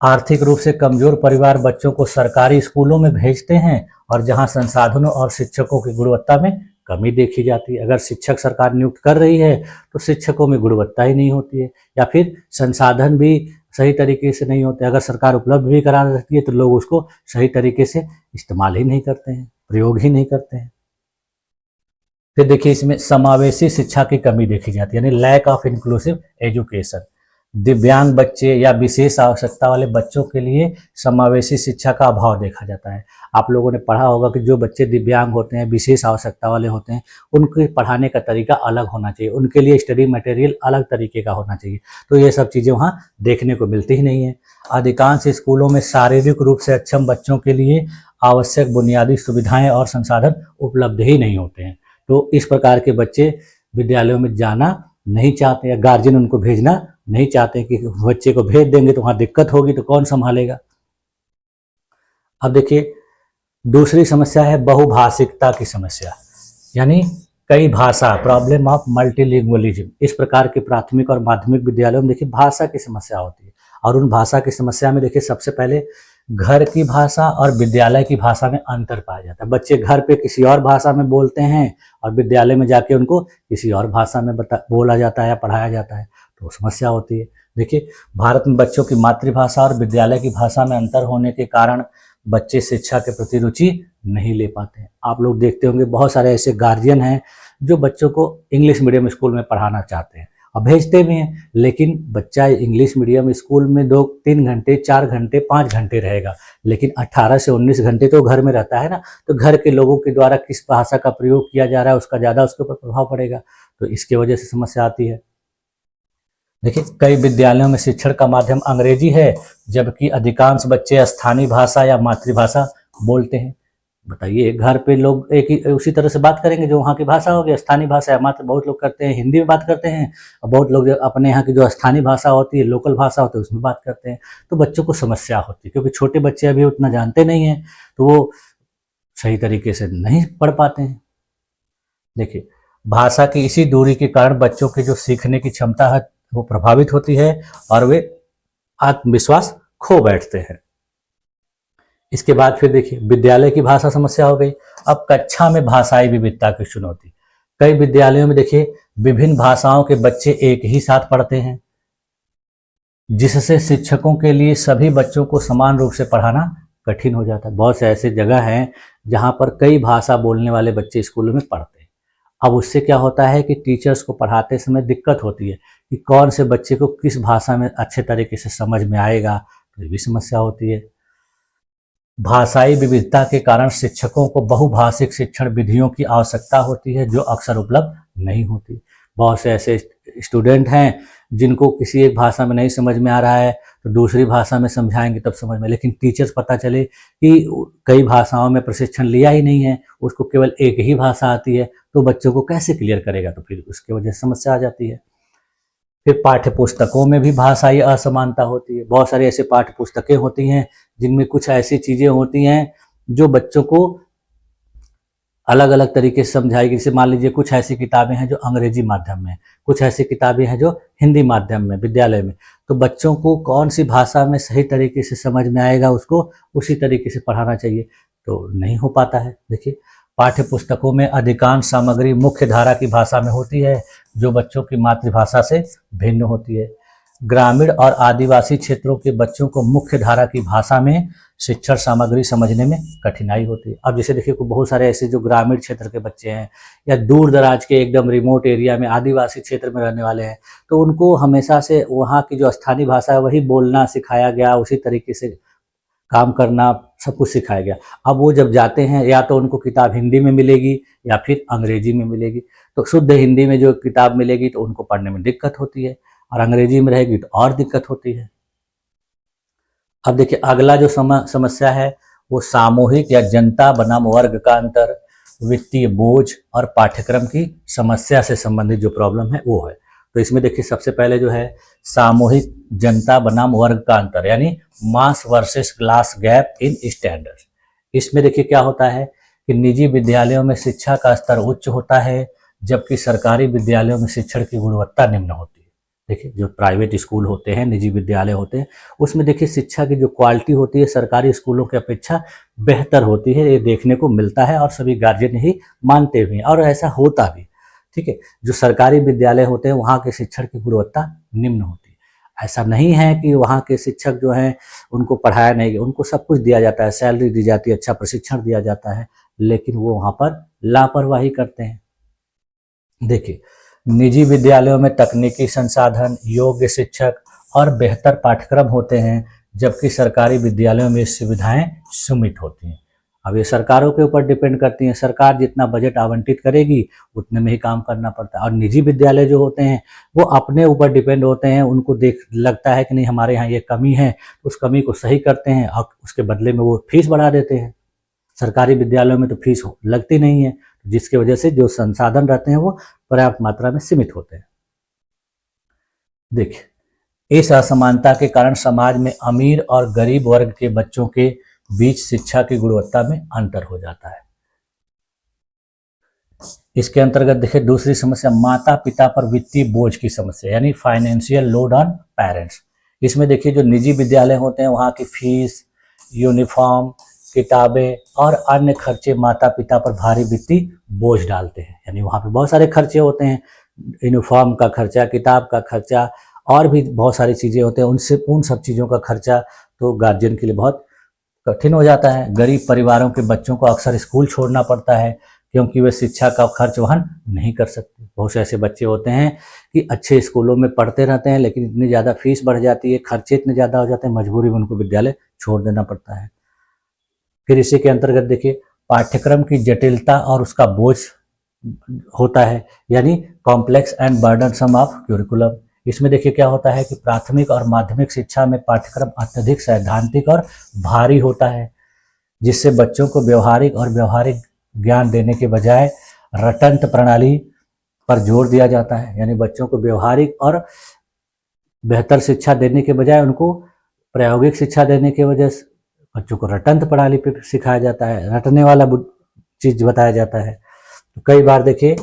आर्थिक रूप से कमजोर परिवार बच्चों को सरकारी स्कूलों में भेजते हैं, और जहां संसाधनों और शिक्षकों की गुणवत्ता में कमी देखी जाती है। अगर शिक्षक सरकार नियुक्त कर रही है तो शिक्षकों में गुणवत्ता ही नहीं होती है, या फिर संसाधन भी सही तरीके से नहीं होते। अगर सरकार उपलब्ध भी करा देती है तो लोग उसको सही तरीके से इस्तेमाल ही नहीं करते हैं, प्रयोग ही नहीं करते हैं। फिर देखिए इसमें समावेशी शिक्षा की कमी देखी जाती है, यानी लैक ऑफ इंक्लूसिव एजुकेशन। दिव्यांग बच्चे या विशेष आवश्यकता वाले बच्चों के लिए समावेशी शिक्षा का अभाव देखा जाता है। आप लोगों ने पढ़ा होगा कि जो बच्चे दिव्यांग होते हैं, विशेष आवश्यकता वाले होते हैं, उनके पढ़ाने का तरीका अलग होना चाहिए, उनके लिए स्टडी मटेरियल अलग तरीके का होना चाहिए। तो ये सब चीज़ें वहाँ देखने को मिलती ही नहीं है। अधिकांश स्कूलों में शारीरिक रूप से अक्षम बच्चों के लिए आवश्यक बुनियादी सुविधाएं और संसाधन उपलब्ध ही नहीं होते हैं। तो इस प्रकार के बच्चे विद्यालयों में जाना नहीं चाहते, या गार्जियन उनको भेजना नहीं चाहते कि बच्चे को भेज देंगे तो वहां दिक्कत होगी, तो कौन संभालेगा। अब देखिए दूसरी समस्या है बहुभाषिकता की समस्या, यानी कई भाषा, प्रॉब्लम ऑफ मल्टीलिंगुअलिज्म। इस प्रकार के प्राथमिक और माध्यमिक विद्यालयों में देखिए भाषा की समस्या होती है, और उन भाषा की समस्या में देखिए सबसे पहले घर की भाषा और विद्यालय की भाषा में अंतर पाया जाता है। बच्चे घर पे किसी और भाषा में बोलते हैं और विद्यालय में जाके उनको किसी और भाषा में बोला जाता है या पढ़ाया जाता है, तो समस्या होती है। देखिए भारत में बच्चों की मातृभाषा और विद्यालय की भाषा में अंतर होने के कारण बच्चे शिक्षा के प्रति रुचि नहीं ले पाते हैं। आप लोग देखते होंगे बहुत सारे ऐसे गार्जियन हैं जो बच्चों को इंग्लिश मीडियम स्कूल में पढ़ाना चाहते हैं और भेजते भी हैं, लेकिन बच्चा इंग्लिश मीडियम स्कूल में 2-3 घंटे, 4 घंटे, 5 घंटे रहेगा, लेकिन 18 से 19 घंटे तो घर में रहता है ना। तो घर के लोगों के द्वारा किस भाषा का प्रयोग किया जा रहा है उसका ज़्यादा उसके ऊपर प्रभाव पड़ेगा, तो इसकी वजह से समस्या आती है। देखिए कई विद्यालयों में शिक्षण का माध्यम अंग्रेजी है, जबकि अधिकांश बच्चे स्थानीय भाषा या मातृभाषा बोलते हैं। बताइए घर पे लोग एक ही उसी तरह से बात करेंगे जो वहाँ की भाषा होगी, स्थानीय भाषा है। मात्र बहुत लोग करते हैं हिंदी में बात करते हैं, और बहुत लोग अपने यहाँ की जो स्थानीय भाषा होती है, लोकल भाषा होती है, उसमें बात करते हैं। तो बच्चों को समस्या होती है, क्योंकि छोटे बच्चे अभी उतना जानते नहीं हैं, तो वो सही तरीके से नहीं पढ़ पाते हैं। देखिए भाषा की इसी दूरी के कारण बच्चों की जो सीखने की क्षमता है वो प्रभावित होती है और वे आत्मविश्वास खो बैठते हैं। इसके बाद फिर देखिए विद्यालय की भाषा समस्या हो गई। अब कक्षा में भाषाई विविधता की चुनौती। कई विद्यालयों में देखिए विभिन्न भाषाओं के बच्चे एक ही साथ पढ़ते हैं, जिससे शिक्षकों के लिए सभी बच्चों को समान रूप से पढ़ाना कठिन हो जाता है। बहुत से ऐसे जगह हैं जहां पर कई भाषा बोलने वाले बच्चे स्कूलों में पढ़ते हैं। अब उससे क्या होता है कि टीचर्स को पढ़ाते समय दिक्कत होती है कि कौन से बच्चे को किस भाषा में अच्छे तरीके से समझ में आएगा, तो ये भी समस्या होती है। भाषाई विविधता के कारण शिक्षकों को बहुभाषिक शिक्षण विधियों की आवश्यकता होती है, जो अक्सर उपलब्ध नहीं होती। बहुत से ऐसे स्टूडेंट हैं जिनको किसी एक भाषा में नहीं समझ में आ रहा है तो दूसरी भाषा में समझाएंगे तब समझ में, लेकिन टीचर्स पता चले कि कई भाषाओं में प्रशिक्षण लिया ही नहीं है, उसको केवल एक ही भाषा आती है, तो बच्चों को कैसे क्लियर करेगा, तो फिर उसकी वजह से समस्या आ जाती है। फिर पाठ्य पुस्तकों में भी भाषाई असमानता होती है। बहुत सारी ऐसे पाठ्य पुस्तकें होती हैं जिनमें कुछ ऐसी चीज़ें होती हैं जो बच्चों को अलग अलग तरीके से समझाएगी। जैसे मान लीजिए कुछ ऐसी किताबें हैं जो अंग्रेजी माध्यम में, कुछ ऐसी किताबें हैं जो हिंदी माध्यम में विद्यालय में, तो बच्चों को कौन सी भाषा में सही तरीके से समझ में आएगा उसको उसी तरीके से पढ़ाना चाहिए, तो नहीं हो पाता है। देखिए पाठ्य पुस्तकों में अधिकांश सामग्री मुख्य धारा की भाषा में होती है जो बच्चों की मातृभाषा से भिन्न होती है। ग्रामीण और आदिवासी क्षेत्रों के बच्चों को मुख्य धारा की भाषा में शिक्षण सामग्री समझने में कठिनाई होती है। अब जैसे देखिए बहुत सारे ऐसे जो ग्रामीण क्षेत्र के बच्चे हैं या दूर दराज के एकदम रिमोट एरिया में आदिवासी क्षेत्र में रहने वाले हैं, तो उनको हमेशा से वहाँ की जो स्थानीय भाषा है वही बोलना सिखाया गया, उसी तरीके से काम करना सब कुछ सिखाया गया। अब वो जब जाते हैं या तो उनको किताब हिंदी में मिलेगी या फिर अंग्रेजी में मिलेगी, तो शुद्ध हिंदी में जो किताब मिलेगी तो उनको पढ़ने में दिक्कत होती है और अंग्रेजी में रहेगी तो और दिक्कत होती है। अब देखिए अगला जो समस्या है वो सामूहिक या जनता बनाम वर्ग का अंतर, वित्तीय बोझ और पाठ्यक्रम की समस्या से संबंधित जो प्रॉब्लम है वो है। तो इसमें देखिए सबसे पहले जो है सामूहिक जनता बनाम वर्ग का अंतर, यानी mass versus class gap in standard. इसमें देखिए क्या होता है कि निजी विद्यालयों में शिक्षा का स्तर उच्च होता है जबकि सरकारी विद्यालयों में शिक्षण की गुणवत्ता निम्न होती है। देखिए जो प्राइवेट स्कूल होते हैं, निजी विद्यालय होते हैं, उसमें देखिए शिक्षा की जो क्वालिटी होती है सरकारी स्कूलों की अपेक्षा बेहतर होती है, ये देखने को मिलता है और सभी गार्जियन ही मानते भी हैं और ऐसा होता भी। ठीक है, जो सरकारी विद्यालय होते हैं वहाँ के शिक्षण की गुणवत्ता निम्न होती है। ऐसा नहीं है कि वहाँ के शिक्षक जो हैं उनको पढ़ाया नहीं, उनको सब कुछ दिया जाता है, सैलरी दी जाती है, अच्छा प्रशिक्षण दिया जाता है, लेकिन वो वहाँ पर लापरवाही करते हैं। देखिए निजी विद्यालयों में तकनीकी संसाधन, योग्य शिक्षक और बेहतर पाठ्यक्रम होते हैं जबकि सरकारी विद्यालयों में सुविधाएं सीमित होती हैं। अब ये सरकारों के ऊपर डिपेंड करती हैं, सरकार जितना बजट आवंटित करेगी उतने में ही काम करना पड़ता है। और निजी विद्यालय जो होते हैं वो अपने ऊपर डिपेंड होते हैं, उनको देख लगता है कि नहीं हमारे यहाँ ये कमी है, उस कमी को सही करते हैं और उसके बदले में वो फीस बढ़ा देते हैं। सरकारी विद्यालयों में तो फीस लगती नहीं है, जिसकी वजह से जो संसाधन रहते हैं वो पर्याप्त मात्रा में सीमित होते हैं। देखिए इस असमानता के कारण समाज में अमीर और गरीब वर्ग के बच्चों के बीच शिक्षा की गुणवत्ता में अंतर हो जाता है। इसके अंतर्गत देखिए दूसरी समस्या माता पिता पर वित्तीय बोझ की समस्या, यानी फाइनेंशियल लोड ऑन पेरेंट्स। इसमें देखिए जो निजी विद्यालय होते हैं वहाँ की फीस, यूनिफॉर्म, किताबें और अन्य खर्चे माता पिता पर भारी वित्तीय बोझ डालते हैं। यानी वहाँ पे बहुत सारे खर्चे होते हैं, यूनिफॉर्म का खर्चा, किताब का खर्चा और भी बहुत सारी चीज़ें होते हैं, उन सब चीज़ों का खर्चा तो गार्जियन के लिए बहुत कठिन हो जाता है। गरीब परिवारों के बच्चों को अक्सर स्कूल छोड़ना पड़ता है क्योंकि वे शिक्षा का खर्च वहन नहीं कर सकते। बहुत से ऐसे बच्चे होते हैं कि अच्छे स्कूलों में पढ़ते रहते हैं लेकिन इतनी ज़्यादा फीस बढ़ जाती है, खर्चे इतने ज़्यादा हो जाते हैं, मजबूरी में उनको विद्यालय छोड़ देना पड़ता है। फिर इसी के अंतर्गत देखिए पाठ्यक्रम की जटिलता और उसका बोझ होता है, यानी complex and burdensome of curriculum. इसमें देखिए क्या होता है कि प्राथमिक और माध्यमिक शिक्षा में पाठ्यक्रम अत्यधिक सैद्धांतिक और भारी होता है जिससे बच्चों को व्यवहारिक ज्ञान देने के बजाय रटंत प्रणाली पर जोर दिया जाता है। यानी बच्चों को व्यवहारिक और बेहतर शिक्षा देने के बजाय उनको प्रायोगिक शिक्षा देने की वजह से बच्चों को रटंत प्रणाली पे सिखाया जाता है, रटने वाला चीज बताया जाता है। तो कई बार देखिए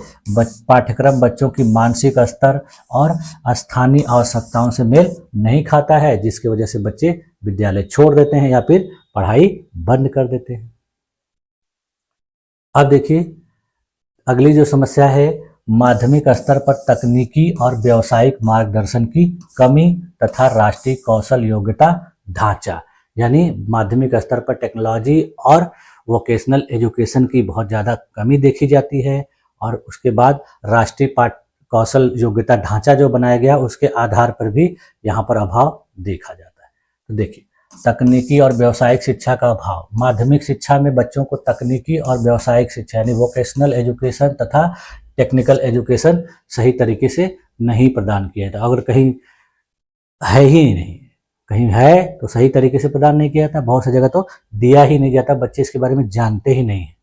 पाठ्यक्रम बच्चों की मानसिक स्तर और स्थानीय आवश्यकताओं से मेल नहीं खाता है जिसकी वजह से बच्चे विद्यालय छोड़ देते हैं या फिर पढ़ाई बंद कर देते हैं। अब देखिए अगली जो समस्या है माध्यमिक स्तर पर तकनीकी और व्यावसायिक मार्गदर्शन की कमी तथा राष्ट्रीय कौशल योग्यता ढांचा, यानी माध्यमिक स्तर पर टेक्नोलॉजी और वोकेशनल एजुकेशन की बहुत ज़्यादा कमी देखी जाती है और उसके बाद राष्ट्रीय कौशल योग्यता ढांचा जो बनाया गया उसके आधार पर भी यहाँ पर अभाव देखा जाता है। तो देखिए तकनीकी और व्यावसायिक शिक्षा का अभाव, माध्यमिक शिक्षा में बच्चों को तकनीकी और व्यावसायिक शिक्षा यानी वोकेशनल एजुकेशन तथा टेक्निकल एजुकेशन सही तरीके से नहीं प्रदान किया जाता। अगर कहीं है ही नहीं, कहीं है तो सही तरीके से प्रदान नहीं किया जाता, बहुत सी जगह तो दिया ही नहीं जाता, बच्चे इसके बारे में जानते ही नहीं है।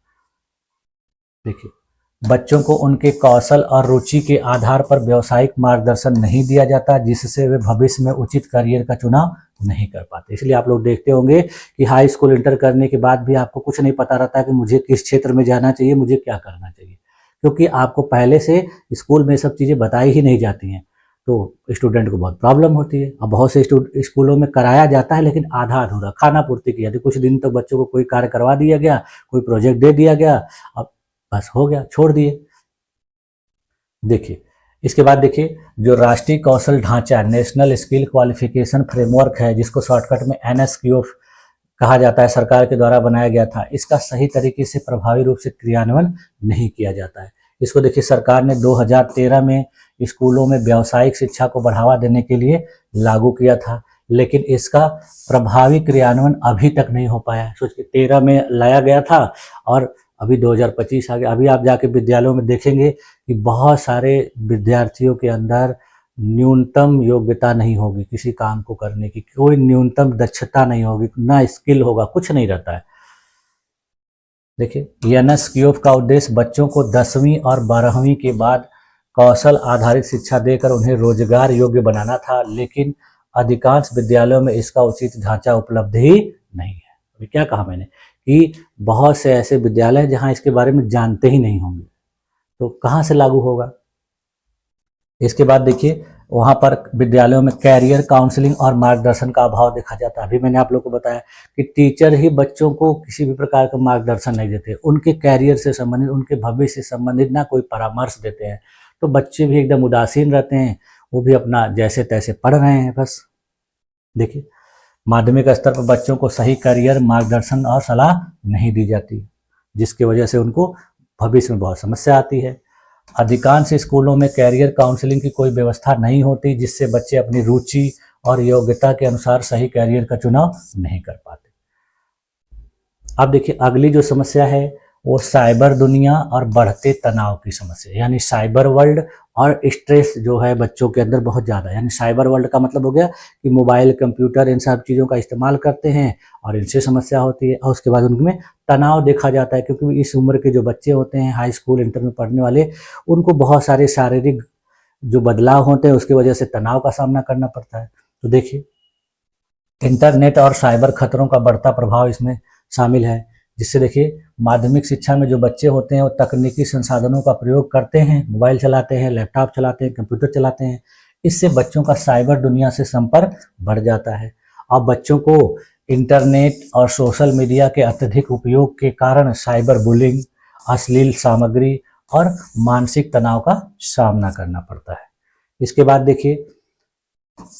देखिए, बच्चों को उनके कौशल और रुचि के आधार पर व्यावसायिक मार्गदर्शन नहीं दिया जाता, जिससे वे भविष्य में उचित करियर का चुनाव नहीं कर पाते। इसलिए आप लोग देखते होंगे कि हाई स्कूल इंटर करने के बाद भी आपको कुछ नहीं पता रहता कि मुझे किस क्षेत्र में जाना चाहिए, मुझे क्या करना चाहिए, क्योंकि आपको पहले से स्कूल में सब चीज़ें बताई ही नहीं जाती हैं। तो स्टूडेंट को बहुत प्रॉब्लम होती है। अब बहुत से स्कूलों में कराया जाता है, लेकिन आधा अधूरा, खाना पूर्ति की जाती है। कुछ दिन तक बच्चों को कोई कार्य करवा दिया गया, कोई प्रोजेक्ट दे दिया गया, अब बस हो गया, छोड़ दिए। देखिए, इसके बाद देखिए, जो राष्ट्रीय कौशल ढांचा नेशनल स्किल क्वालिफिकेशन फ्रेमवर्क है, जिसको शॉर्टकट में NSQF कहा जाता है, सरकार के द्वारा बनाया गया था, इसका सही तरीके से प्रभावी रूप से क्रियान्वयन नहीं किया जाता है। इसको देखिए, सरकार ने 2013 में स्कूलों में व्यावसायिक शिक्षा को बढ़ावा देने के लिए लागू किया था, लेकिन इसका प्रभावी क्रियान्वयन अभी तक नहीं हो पाया। सोचिए, 13 में लाया गया था और अभी 2025 आ गया। अभी आप जाके विद्यालयों में देखेंगे कि बहुत सारे विद्यार्थियों के अंदर न्यूनतम योग्यता नहीं होगी किसी काम को करने की, कोई न्यूनतम दक्षता नहीं होगी, ना स्किल होगा, कुछ नहीं रहता है। देखिए, NSQF का उद्देश्य बच्चों को 10वीं और 12वीं के बाद कौशल आधारित शिक्षा देकर उन्हें रोजगार योग्य बनाना था, लेकिन अधिकांश विद्यालयों में इसका उचित ढांचा उपलब्ध ही नहीं है। अभी क्या कहा मैंने कि बहुत से ऐसे विद्यालय हैं जहां इसके बारे में जानते ही नहीं होंगे, तो कहां से लागू होगा। इसके बाद देखिए, वहां पर विद्यालयों में कैरियर काउंसलिंग और मार्गदर्शन का अभाव देखा जाता है। अभी मैंने आप लोग को बताया कि टीचर ही बच्चों को किसी भी प्रकार का मार्गदर्शन नहीं देते, उनके कैरियर से संबंधित, उनके भविष्य से संबंधित ना कोई परामर्श देते हैं, तो बच्चे भी एकदम उदासीन रहते हैं, वो भी अपना जैसे तैसे पढ़ रहे हैं बस। देखिए, माध्यमिक स्तर पर बच्चों को सही करियर मार्गदर्शन और सलाह नहीं दी जाती, जिसकी वजह से उनको भविष्य में बहुत समस्या आती है। अधिकांश स्कूलों में कैरियर काउंसलिंग की कोई व्यवस्था नहीं होती, जिससे बच्चे अपनी रुचि और योग्यता के अनुसार सही कैरियर का चुनाव नहीं कर पाते। अब देखिए, अगली जो समस्या है वो साइबर दुनिया और बढ़ते तनाव की समस्या, यानी साइबर वर्ल्ड और स्ट्रेस जो है बच्चों के अंदर बहुत ज़्यादा है। यानी साइबर वर्ल्ड का मतलब हो गया कि मोबाइल, कंप्यूटर, इन सब चीज़ों का इस्तेमाल करते हैं और इनसे समस्या होती है, और उसके बाद उनमें तनाव देखा जाता है, क्योंकि इस उम्र के जो बच्चे होते हैं हाई स्कूल इंटर में पढ़ने वाले, उनको बहुत सारे शारीरिक जो बदलाव होते हैं उसकी वजह से तनाव का सामना करना पड़ता है। तो देखिए, इंटरनेट और साइबर खतरों का बढ़ता प्रभाव इसमें शामिल है, जिससे देखिए माध्यमिक शिक्षा में जो बच्चे होते हैं वो तकनीकी संसाधनों का प्रयोग करते हैं, मोबाइल चलाते हैं, लैपटॉप चलाते हैं, कंप्यूटर चलाते हैं। इससे बच्चों का साइबर दुनिया से संपर्क बढ़ जाता है। अब बच्चों को इंटरनेट और सोशल मीडिया के अत्यधिक उपयोग के कारण साइबर बुलिंग, अश्लील सामग्री और मानसिक तनाव का सामना करना पड़ता है। इसके बाद देखिए,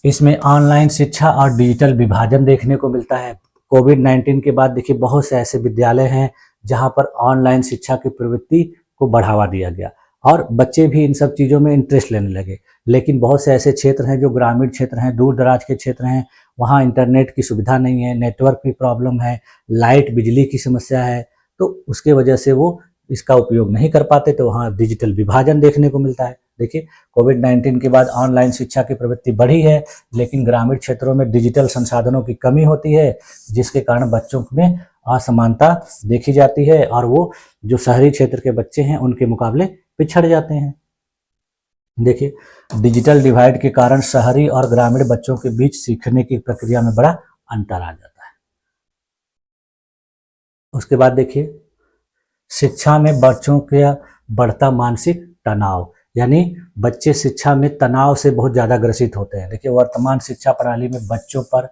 इसमें ऑनलाइन शिक्षा और डिजिटल विभाजन देखने को मिलता है। कोविड-19 के बाद देखिए, बहुत से ऐसे विद्यालय हैं जहां पर ऑनलाइन शिक्षा की प्रवृत्ति को बढ़ावा दिया गया और बच्चे भी इन सब चीज़ों में इंटरेस्ट लेने लगे। लेकिन बहुत से ऐसे क्षेत्र हैं जो ग्रामीण क्षेत्र हैं, दूर दराज के क्षेत्र हैं, वहाँ इंटरनेट की सुविधा नहीं है, नेटवर्क की प्रॉब्लम है, लाइट बिजली की समस्या है, तो उसके वजह से वो इसका उपयोग नहीं कर पाते, तो वहाँ डिजिटल विभाजन देखने को मिलता है। देखिए, कोविड-19 के बाद ऑनलाइन शिक्षा की प्रवृत्ति बढ़ी है, लेकिन ग्रामीण क्षेत्रों में डिजिटल संसाधनों की कमी होती है, जिसके कारण बच्चों में असमानता देखी जाती है और वो जो शहरी क्षेत्र के बच्चे हैं उनके मुकाबले पिछड़ जाते हैं। देखिए, डिजिटल डिवाइड के कारण शहरी और ग्रामीण बच्चों के बीच सीखने की प्रक्रिया में बड़ा अंतर आ जाता है। उसके बाद देखिए, शिक्षा में बच्चों का बढ़ता मानसिक तनाव, यानी बच्चे शिक्षा में तनाव से बहुत ज़्यादा ग्रसित होते हैं। देखिए, वर्तमान शिक्षा प्रणाली में बच्चों पर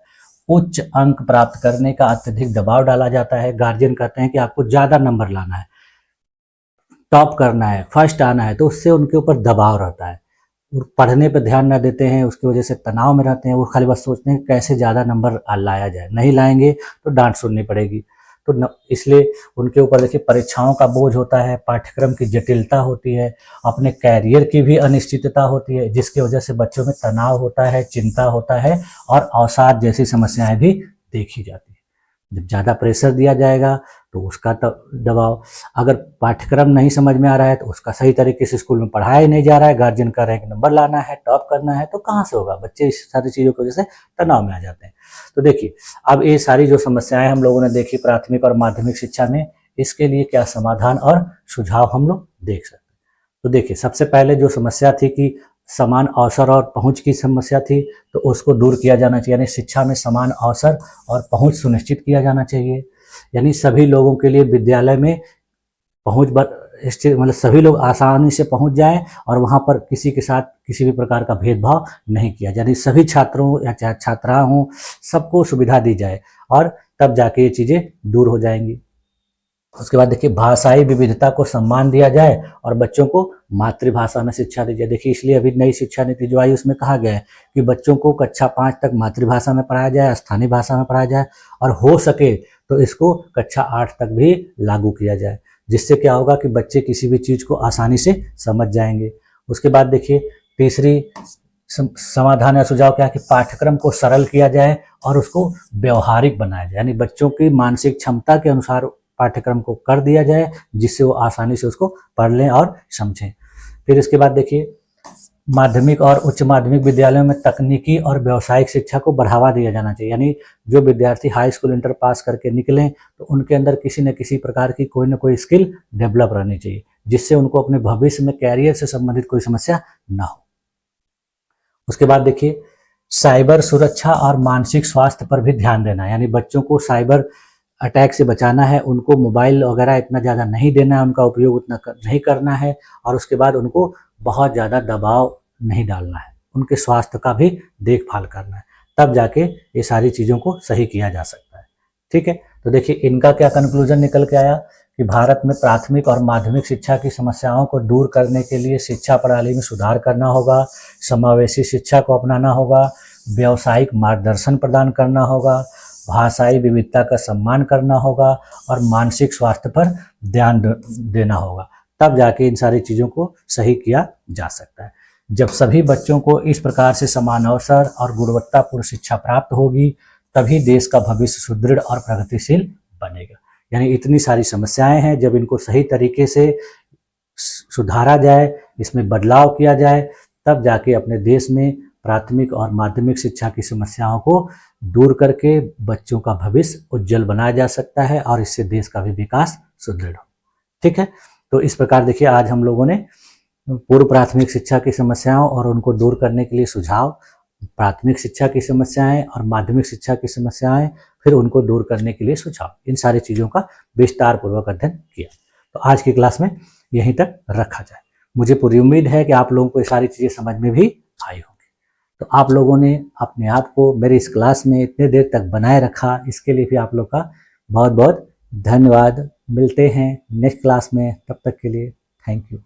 उच्च अंक प्राप्त करने का अत्यधिक दबाव डाला जाता है। गार्जियन कहते हैं कि आपको ज़्यादा नंबर लाना है, टॉप करना है, फर्स्ट आना है, तो उससे उनके ऊपर दबाव रहता है। पढ़ने पर ध्यान न देते हैं, उसकी वजह से तनाव में रहते हैं। वो खाली बस सोचते हैं कैसे ज़्यादा नंबर लाया जाए, नहीं लाएंगे तो डांट सुननी पड़ेगी। तो इसलिए उनके ऊपर देखिए परीक्षाओं का बोझ होता है, पाठ्यक्रम की जटिलता होती है, अपने कैरियर की भी अनिश्चितता होती है, जिसकी वजह से बच्चों में तनाव होता है, चिंता होता है और अवसाद जैसी समस्याएं भी देखी जाती है। जब ज़्यादा प्रेशर दिया जाएगा तो उसका दबाव, अगर पाठ्यक्रम नहीं समझ में आ रहा है तो उसका सही तरीके से स्कूल में पढ़ाया ही नहीं जा रहा है, गार्जियन का रैंक नंबर लाना है, टॉप करना है, तो कहाँ से होगा? बच्चे इस सारी चीज़ों की वजह से तनाव में आ जाते हैं। तो देखिए, अब ये सारी जो समस्याएं हम लोगों ने देखी प्राथमिक और माध्यमिक शिक्षा में, इसके लिए क्या समाधान और सुझाव हम लोग देख सकते हैं। तो देखिए, सबसे पहले जो समस्या थी कि समान अवसर और पहुंच की समस्या थी, तो उसको दूर किया जाना चाहिए, यानी शिक्षा में समान अवसर और पहुंच सुनिश्चित किया जाना चाहिए। यानी सभी लोगों के लिए विद्यालय में पहुंच मतलब सभी लोग आसानी से पहुंच जाएं और वहां पर किसी के साथ किसी भी प्रकार का भेदभाव नहीं किया, यानी सभी छात्रों या चाहे छात्रा हों, सबको सुविधा दी जाए और तब जाके ये चीज़ें दूर हो जाएंगी। उसके बाद देखिए, भाषाई विविधता को सम्मान दिया जाए और बच्चों को मातृभाषा में शिक्षा दी जाए। देखिए, इसलिए अभी नई शिक्षा नीति जो आई उसमें कहा गया है कि बच्चों को कक्षा 5 तक मातृभाषा में पढ़ाया जाए, स्थानीय भाषा में पढ़ाया जाए, और हो सके तो इसको कक्षा 8 तक भी लागू किया जाए, जिससे क्या होगा कि बच्चे किसी भी चीज़ को आसानी से समझ जाएंगे। उसके बाद देखिए, तीसरी समाधान या सुझाव क्या है कि पाठ्यक्रम को सरल किया जाए और उसको व्यवहारिक बनाया जाए, यानी बच्चों की मानसिक क्षमता के अनुसार पाठ्यक्रम को कर दिया जाए, जिससे वो आसानी से उसको पढ़ लें और समझें। फिर इसके बाद देखिए, माध्यमिक और उच्च माध्यमिक विद्यालयों में तकनीकी और व्यावसायिक शिक्षा को बढ़ावा दिया जाना चाहिए, यानी जो विद्यार्थी हाई स्कूल इंटर पास करके निकलें तो उनके अंदर किसी न किसी प्रकार की कोई ना कोई स्किल डेवलप रहनी चाहिए, जिससे उनको अपने भविष्य में कैरियर से संबंधित कोई समस्या ना हो। उसके बाद देखिए, साइबर सुरक्षा और मानसिक स्वास्थ्य पर भी ध्यान देना, यानी बच्चों को साइबर अटैक से बचाना है, उनको मोबाइल वगैरह इतना ज़्यादा नहीं देना है, उनका उपयोग उतना नहीं करना है, और उसके बाद उनको बहुत ज़्यादा दबाव नहीं डालना है, उनके स्वास्थ्य का भी देखभाल करना है, तब जाके ये सारी चीज़ों को सही किया जा सकता है। ठीक है, तो देखिए, इनका क्या कंक्लूजन निकल के आया कि भारत में प्राथमिक और माध्यमिक शिक्षा की समस्याओं को दूर करने के लिए शिक्षा प्रणाली में सुधार करना होगा, समावेशी शिक्षा को अपनाना होगा, व्यावसायिक मार्गदर्शन प्रदान करना होगा, भाषाई विविधता का सम्मान करना होगा और मानसिक स्वास्थ्य पर ध्यान देना होगा, तब जाके इन सारी चीज़ों को सही किया जा सकता है। जब सभी बच्चों को इस प्रकार से समान अवसर और गुणवत्तापूर्ण शिक्षा प्राप्त होगी, तभी देश का भविष्य सुदृढ़ और प्रगतिशील बनेगा। यानी इतनी सारी समस्याएं हैं, जब इनको सही तरीके से सुधारा जाए, इसमें बदलाव किया जाए, तब जाके अपने देश में प्राथमिक और माध्यमिक शिक्षा की समस्याओं को दूर करके बच्चों का भविष्य उज्जवल बनाया जा सकता है और इससे देश का भी विकास सुदृढ़ हो। ठीक है, तो इस प्रकार देखिए, आज हम लोगों ने पूर्व प्राथमिक शिक्षा की समस्याओं और उनको दूर करने के लिए सुझाव, प्राथमिक शिक्षा की समस्याएं और माध्यमिक शिक्षा की समस्याएं, फिर उनको दूर करने के लिए सुझाव, इन सारी चीज़ों का विस्तार पूर्वक अध्ययन किया। तो आज की क्लास में यहीं तक रखा जाए। मुझे पूरी उम्मीद है कि आप लोगों को ये सारी चीज़ें समझ में भी आई होंगी। तो आप लोगों ने अपने आप को मेरी इस क्लास में इतने देर तक बनाए रखा, इसके लिए भी आप लोग का बहुत बहुत धन्यवाद। मिलते हैं नेक्स्ट क्लास में, तब तक के लिए थैंक यू।